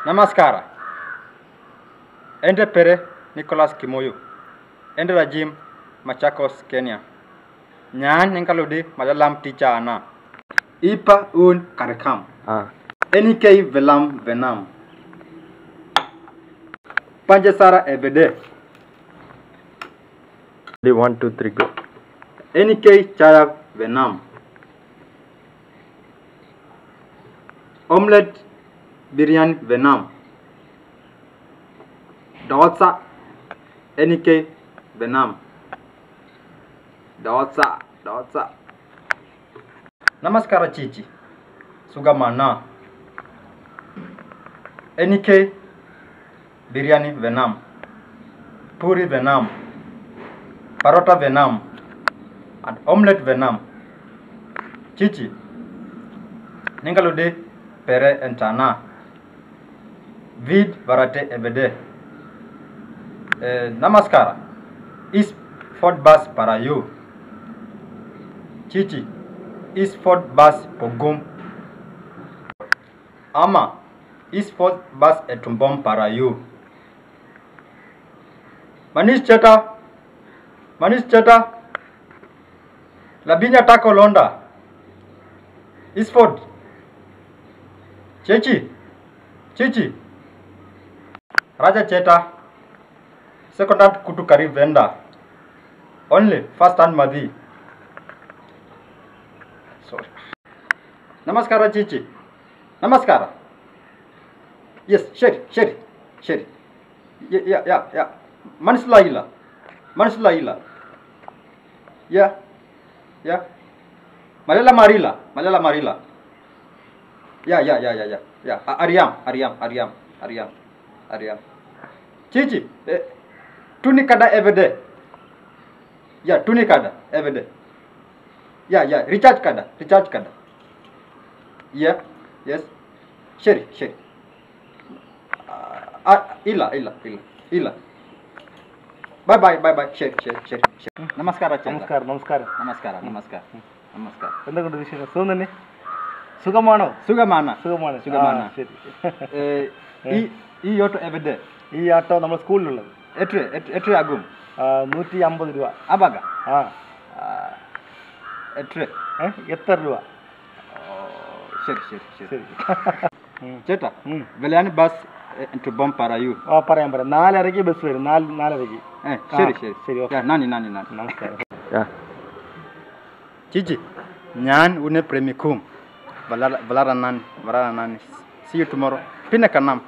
Namaskara. Ende Pere Nicholas Kimoyo. Ende Rajim Machakos, Kenya. Nyan Ninkaludi Malalam Teacher Ana. Ipa Un Karikam. NK Velam Venam. Panjasara Ebede. 1, 2, 3, go. NK Chaya Venam. Omelette Biryani Venam. Dawatsa NK Venam. Dawatsa. Namaskara Chichi. Sugamana. NK Biryani Venam. Puri Venam. Parota Venam. And omelette Venam. Chichi. Ningalude Pere Entana. Vid Varate Ebede. Namaskara. Is Fort Bus para you. Chichi. Is Fort Bus Pogum. Ama. Is Fort Bus Etumbom para you. Manish Cheta. Labinya Taco Londa. Is Fort. Chichi. Raja Cheta. Secondant Kutukari Venda. Only first and Madi. Sorry. Namaskara Chichi. Namaskara. Yes, Sherry. Yeah. Manisla ila. Yeah. Malela Marila. Yeah. Ariam. Chichi. Tunikada everyday. Yeah, tunikada everyday. Yeah. Recharge kada. Yeah. Yes. Sherry. Ila. Bye. Sherry. Namaskara. നമസ്കാരം. നമസ്കാരം. എന്തൊക്കെയുണ്ട് വിശേഷം? സുഖം തന്നെ? സുഖമാണോ? സുഖമാണ്. ശരി. ഈ ഓട്ടോ എവിടെ? ഈ ആട്ടോ നമ്മുടെ സ്കൂളിലുള്ളത്. എത്ര ആകും? 150 രൂപ. ആവാക? എത്ര രൂപ? ശരി. ചേട്ടാ, വെളിയാണ് ബസ് ബം പറയൂ. പറയാം. 4:30 ബസ് വരും. 4:30. ശരി. നാനി. നമസ്കാരം. Chichi, Nyan une premikum. Valaranan. See you tomorrow. Pinakanam.